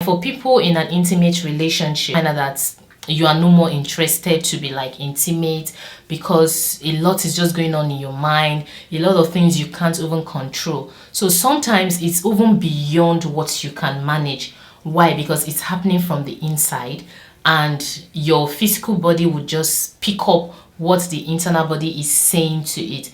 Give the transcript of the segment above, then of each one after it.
For people in an intimate relationship, find out that you are no more interested to be like intimate because a lot is just going on in your mind, a lot of things you can't even control. So sometimes it's even beyond what you can manage. Why? Because it's happening from the inside, and your physical body would just pick up what the internal body is saying to it.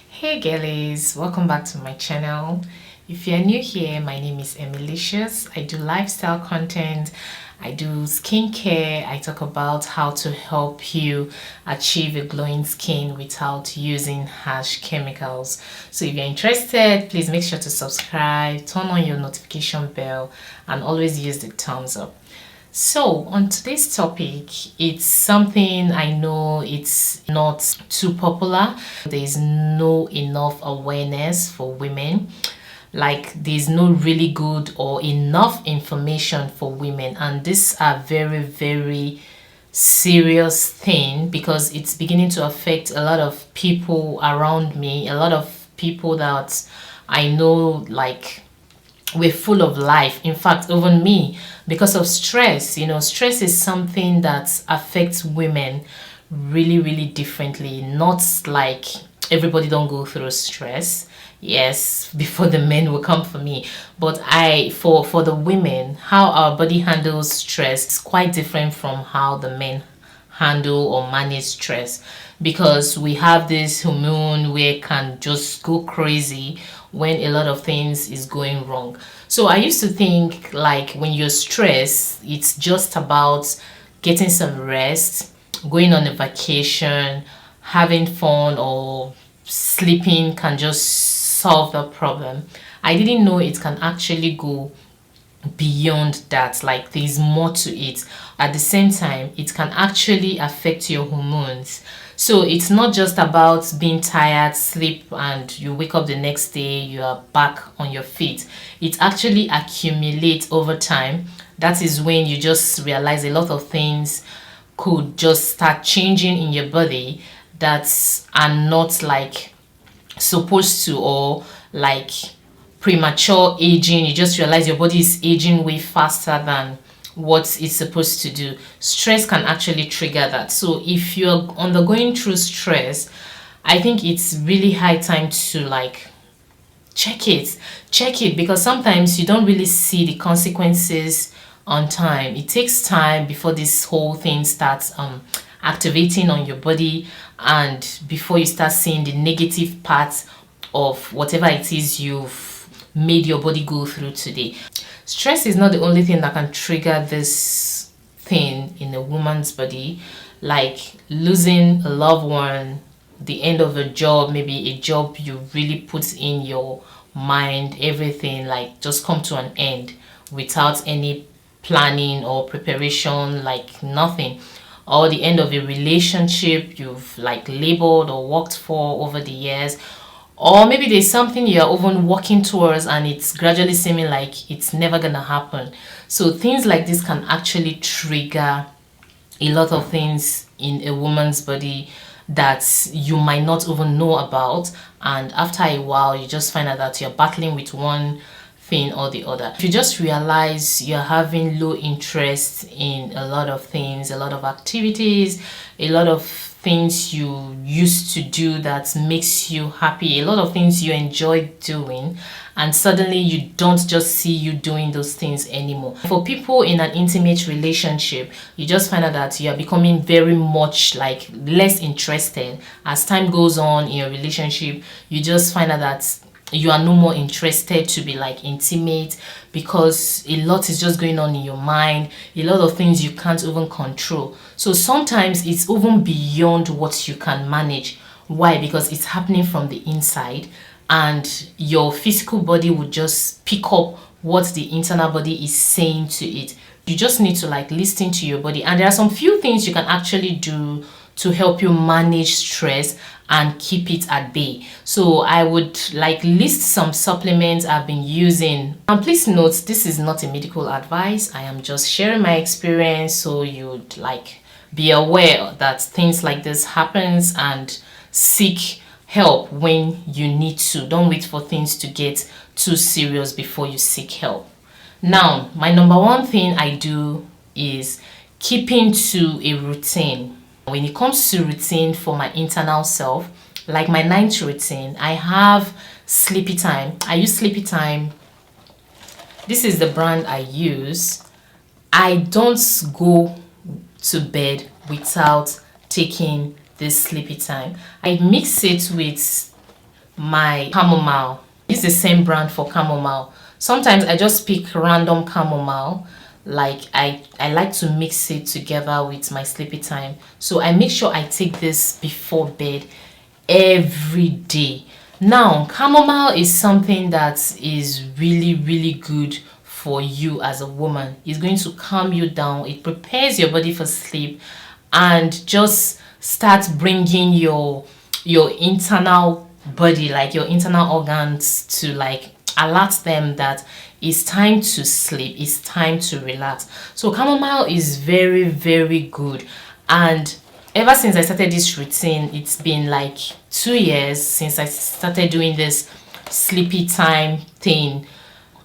Hey girlies, welcome back to my channel. If you're new here, my name is Emilicious. I do lifestyle content, I do skincare, I talk about how to help you achieve a glowing skin without using harsh chemicals. So if you're interested, please make sure to subscribe, turn on your notification bell, and always use the thumbs up. So on today's topic, it's something I know it's not too popular. There's no enough awareness for women. Like there's no really good or enough information for women, and these are very serious thing because it's beginning to affect a lot of people around me, a lot of people that I know, like we're full of life. In fact, even me, because of stress. You know, stress is something that affects women really differently. Not like everybody don't go through stress. Yes, before the men will come for me, but for the women, how our body handles stress is quite different from how the men handle or manage stress, because we have this hormone where it can just go crazy when a lot of things is going wrong. So I used to think like when you're stressed, it's just about getting some rest, going on a vacation, having fun, or sleeping can just solve the problem. I didn't know it can actually go beyond that. Like there's more to it. At the same time, it can actually affect your hormones. So it's not just about being tired, sleep, and you wake up the next day, you are back on your feet. It actually accumulates over time. That is when you just realize a lot of things could just start changing in your body that are not like supposed to, or like premature aging. You just realize your body is aging way faster than what it's supposed to do. Stress can actually trigger that. So if you're undergoing through stress, I think it's really high time to like check it, because sometimes you don't really see the consequences on time. It takes time before this whole thing starts activating on your body, and before you start seeing the negative parts of whatever it is you've made your body go through today. Stress is not the only thing that can trigger this thing in a woman's body, like losing a loved one, the end of a job, maybe a job you really put in your mind, everything like just come to an end without any planning or preparation, like nothing. Or the end of a relationship you've like labored or worked for over the years, or maybe there's something you're even working towards and it's gradually seeming like it's never gonna happen. So things like this can actually trigger a lot of things in a woman's body that you might not even know about, and after a while you just find out that you're battling with one thing or the other. If you just realize you're having low interest in a lot of things, a lot of activities, a lot of things you used to do that makes you happy, a lot of things you enjoy doing, and suddenly you don't just see you doing those things anymore. For people in an intimate relationship, you just find out that you are becoming very much like less interested. As time goes on in your relationship, you just find out that you are no more interested to be like intimate because a lot is just going on in your mind, a lot of things you can't even control. So sometimes it's even beyond what you can manage. Why? Because it's happening from the inside, and your physical body would just pick up what the internal body is saying to it. You just need to like listen to your body, and there are some few things you can actually do to help you manage stress and keep it at bay. So I would like list some supplements I've been using, and please note this is not a medical advice. I am just sharing my experience so you'd like be aware that things like this happens and seek help when you need to. Don't wait for things to get too serious before you seek help. Now, my number one thing I do is keeping to a routine. When it comes to routine for my internal self, like my night routine, I have sleepy time. I use sleepy time. This is the brand I use. I don't go to bed without taking this sleepy time. I mix it with my chamomile. It's the same brand for chamomile. Sometimes I just pick random chamomile. Like I like to mix it together with my sleepy time. So I make sure I take this before bed every day. Now, chamomile is something that is really good for you as a woman. It's going to calm you down. It prepares your body for sleep and just start bringing your internal body, like your internal organs, to like alert them that it's time to sleep, it's time to relax. So chamomile is very good, and ever since I started this routine, it's been like 2 years since I started doing this sleepy time thing,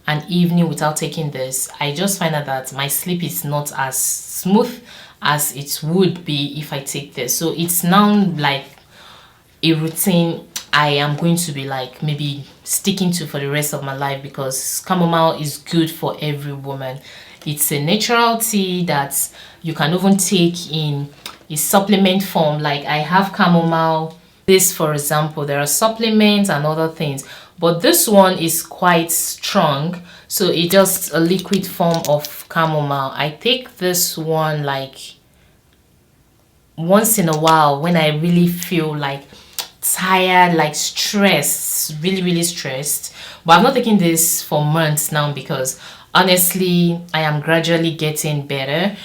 an evening without taking this. I just find out that my sleep is not as smooth as it would be if I take this. So it's now like a routine I am going to be like maybe sticking to for the rest of my life, because chamomile is good for every woman. It's a natural tea that you can even take in a supplement form. Like I have chamomile. This, for example, there are supplements and other things, but this one is quite strong, so it's just a liquid form of chamomile. I take this one like once in a while when I really feel like tired, like stressed, really stressed. But I'm not taking this for months now, because honestly I am gradually getting better.